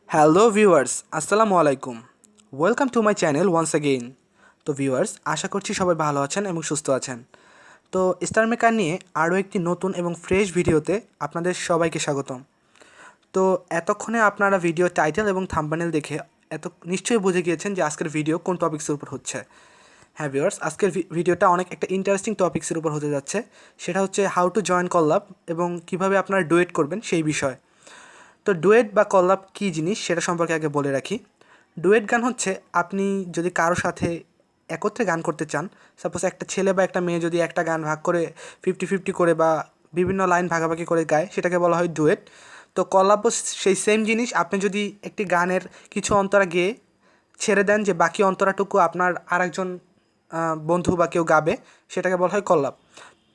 Hello viewers, আসসালামু আলাইকুম। Welcome to my channel once again. তো ভিউয়ার্স, আশা করছি সবাই ভালো আছেন এবং সুস্থ আছেন। তো স্টার মেকার নিয়ে আরও একটি নতুন এবং ফ্রেশ ভিডিওতে আপনাদের সবাইকে স্বাগতম। তো এতক্ষণে আপনারা ভিডিও টাইটেল এবং থাম্বনেল দেখে নিশ্চয়ই বুঝে গিয়েছেন যে আজকের ভিডিও কোন টপিক্সের উপর হচ্ছে। হ্যাঁ ভিউয়ার্স, আজকের ভিডিওটা অনেক একটা ইন্টারেস্টিং টপিক্সের উপর হতে যাচ্ছে। সেটা হচ্ছে হাউ টু জয়েন কল্লাব এবং কিভাবে আপনারা ডুয়েট করবেন সেই বিষয়। তো ডুয়েট বা কল্লাব কী জিনিস সেটা সম্পর্কে আগে বলে রাখি। ডুয়েট গান হচ্ছে আপনি যদি কারো সাথে একত্রে গান করতে চান, সাপোজ একটা ছেলে বা একটা মেয়ে যদি একটা গান ভাগ করে 50-50 করে বা বিভিন্ন লাইন ভাগাভাগি করে গায়, সেটাকে বলা হয় ডুয়েট। তো কল্লাবও সেই সেম জিনিস। আপনি যদি একটি গানের কিছু অন্তরা গেয়ে ছেড়ে দেন যে বাকি অন্তরাটুকু আপনার আরেকজন বন্ধু বা কেউ গাবে, সেটাকে বলা হয় কল্লাব।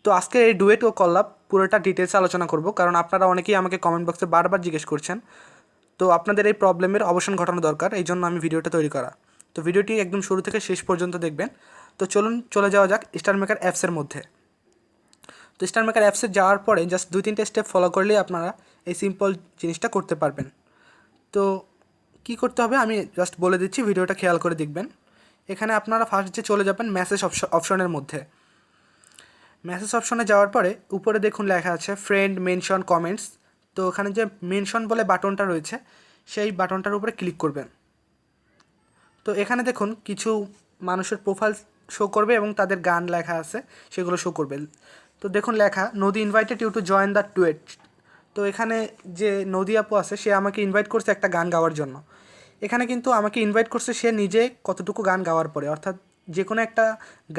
তো আজকে এই ডুয়েট ও কল্লাব পুরোটা ডিটেলস আলোচনা করব, কারণ আপনারা অনেকেই আমাকে কমেন্ট বক্সে বারবার জিজ্ঞেস করছেন। তো আপনাদের এই প্রবলেমের অবসান ঘটানো দরকার, এই জন্য আমি ভিডিওটা তৈরি করা। তো ভিডিওটি একদম শুরু থেকে শেষ পর্যন্ত দেখবেন। তো চলুন চলে যাওয়া যাক স্টার মেকার অ্যাপসের মধ্যে। তো স্টার মেকার অ্যাপসে যাওয়ার পরে জাস্ট 2-3টে স্টেপ ফলো করলেই আপনারা এই সিম্পল জিনিসটা করতে পারবেন। তো কি করতে হবে আমি জাস্ট বলে দিচ্ছি, ভিডিওটা খেয়াল করে দেখবেন। এখানে আপনারা ফার্স্ট যে চলে যাবেন মেসেজ অপশনের মধ্যে। মেসেজ অপশনে যাওয়ার পরে উপরে দেখুন লেখা আছে ফ্রেন্ড, মেনশন, কমেন্টস। তো ওখানে যে মেনশন বলে বাটনটা রয়েছে, সেই বাটনটার উপরে ক্লিক করবেন। তো এখানে দেখুন কিছু মানুষের প্রোফাইল শো করবে এবং তাদের গান লেখা আছে, সেগুলো শো করবে। তো দেখুন লেখা নদী invited you to join the duet. তো এখানে যে নদী আপু আছে, সে আমাকে ইনভাইট করছে একটা গান গাওয়ার জন্য। এখানে কিন্তু আমাকে ইনভাইট করছে সে নিজে কতটুকু গান গাওয়ার পরে, অর্থাৎ যে কোনো একটা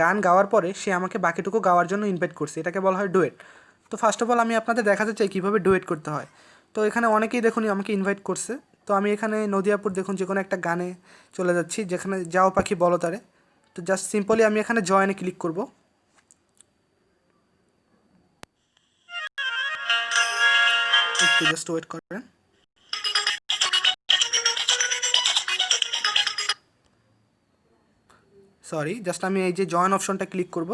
গান গাওয়ার পরে সে আমাকে বাকিটুকু গাওয়ার জন্য ইনভাইট করছে, এটাকে বলা হয় ডুয়েট। তো ফার্স্ট অফ অল আমি আপনাদের দেখাতে চাই কীভাবে ডুয়েট করতে হয়। তো এখানে অনেকেই দেখুন আমাকে ইনভাইট করছে। তো আমি এখানে নদিয়াপুর দেখুন যে কোনো একটা গানে চলে যাচ্ছি, যেখানে যাও পাখি বলো তারে। তো জাস্ট সিম্পলি আমি এখানে জয়েনে ক্লিক করব। একটু জাস্ট ওয়েট করেন। সরি, জাস্ট আমি এই যে জয়েন অপশনটা ক্লিক করব।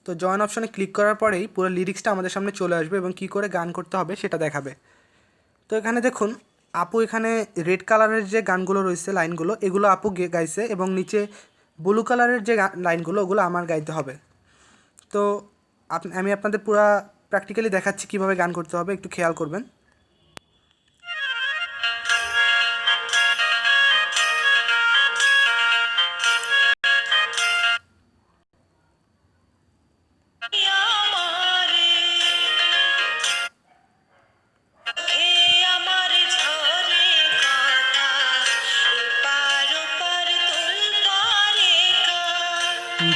তো জয়েন অপশনে ক্লিক করার পরেই পুরো লিরিক্সটা আমাদের সামনে চলে আসবে এবং কী করে গান করতে হবে সেটা দেখাবে। তো এখানে দেখুন আপু এখানে রেড কালারের যে গানগুলো রয়েছে, লাইনগুলো, এগুলো আপু গাইছে এবং নিচে ব্লু কালারের যে লাইনগুলো, ওগুলো আমার গাইতে হবে। তো আমি আপনাদের পুরা প্র্যাকটিক্যালি দেখাচ্ছি কীভাবে গান করতে হবে, একটু খেয়াল করবেন।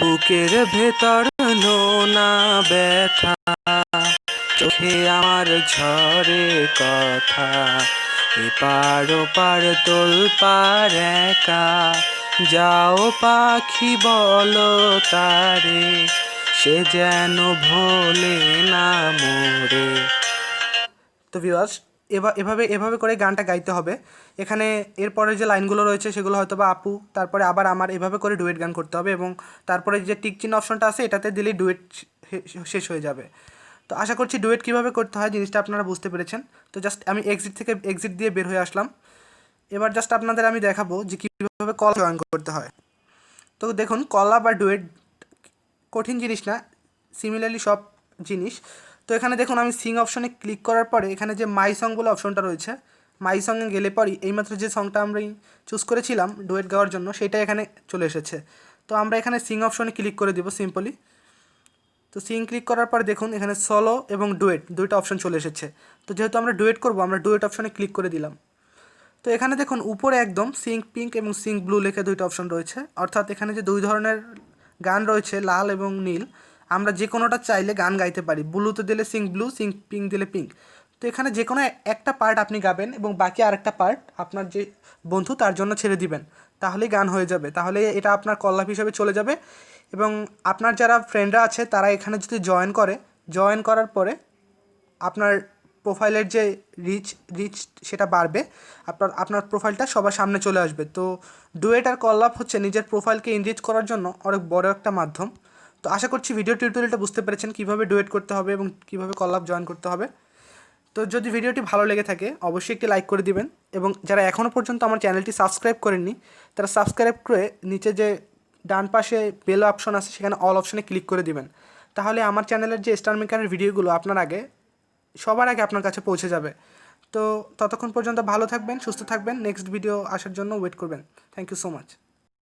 বুকের ভেতর নোনা ব্যথা, চোখে আমার ঝরে কথা, এপার ওপার তোলপাড় একা, যাও পাখি বলো তারে, সে যেন ভোলে না মোরে। তো ভিউয়ার্স, এভাবে এভাবে করে গানটা গাইতে হবে। এখানে এরপরে যে লাইনগুলো রয়েছে সেগুলো হয়তো বা আপু, তারপরে আবার আমার, এভাবে করে ডুয়েট গান করতে হবে এবং তারপরে যে টিক চিহ্ন অপশনটা আছে এটাতে দিলেই ডুয়েট শেষ হয়ে যাবে। তো আশা করছি ডুয়েট কীভাবে করতে হয় জিনিসটা আপনারা বুঝতে পেরেছেন। তো জাস্ট আমি এক্সিট দিয়ে বের হয়ে আসলাম। এবার জাস্ট আপনাদের আমি দেখাবো যে কীভাবে কল জয়েন করতে হয়। তো দেখুন কলা বা ডুয়েট কঠিন জিনিস না, সিমিলারলি সব জিনিস। তো এখানে দেখুন আমি সিং অপশনে ক্লিক করার পরে এখানে যে মাই সং বলে অপশনটা রয়েছে, মাই সঙ্গে গেলে পরই এইমাত্র যে সংটা আমরা চুজ করেছিলাম ডুয়েট গাওয়ার জন্য, সেটা এখানে চলে এসেছে। তো আমরা এখানে সিং অপশনে ক্লিক করে দেবো সিম্পলি। তো সিং ক্লিক করার পর দেখুন এখানে সলো এবং ডুয়েট দুইটা অপশন চলে এসেছে। তো যেহেতু আমরা ডুয়েট করবো, আমরা ডুয়েট অপশনে ক্লিক করে দিলাম। তো এখানে দেখুন উপরে একদম সিং পিঙ্ক এবং সিং ব্লু লেখে দুইটা অপশন রয়েছে, অর্থাৎ এখানে যে দুই ধরনের গান রয়েছে লাল এবং নীল, আমরা যে কোনোটা চাইলে গান গাইতে পারি। ব্লুতে দিলে সিং ব্লু, সিং পিঙ্ক দিলে পিঙ্ক। তো এখানে যে কোনো একটা পার্ট আপনি গাবেন এবং বাকি আরেকটা পার্ট আপনার যে বন্ধু তার জন্য ছেড়ে দিবেন, তাহলেই গান হয়ে যাবে। তাহলে এটা আপনার কল্লাপ হিসেবে চলে যাবে এবং আপনার যারা ফ্রেন্ডরা আছে তারা এখানে যদি জয়েন করার পরে আপনার প্রোফাইলের যে রিচ সেটা বাড়বে, আপনার প্রোফাইলটা সবার সামনে চলে আসবে। তো ডুয়েট আর কল্লাপ হচ্ছে নিজের প্রোফাইলকে এনরিচ করার জন্য অনেক বড় একটা মাধ্যম। তো আশা করছি ভিডিও টিউটোরিয়ালটা বুঝতে পেরেছেন কীভাবে ডুয়েট করতে হবে এবং কীভাবে কল্লাপ জয়েন করতে হবে। তো তো যদি ভিডিওটি ভালো লেগে থাকে অবশ্যই একটি লাইক করে দিবেন, এবং যারা এখনও পর্যন্ত আমার চ্যানেলটি সাবস্ক্রাইব করেননি তারা সাবস্ক্রাইব করে নিচে যে ডান পাশে বেল অপশন আছে সেখানে অল অপশনে ক্লিক করে দিবেন। তাহলে আমার চ্যানেলের যে স্টার মেকারের ভিডিওগুলো সবার আগে আপনার কাছে পৌঁছে যাবে। তো ততক্ষণ পর্যন্ত ভালো থাকবেন, সুস্থ থাকবেন, নেক্সট ভিডিও আসার জন্য ওয়েট করবেন। Thank you so much.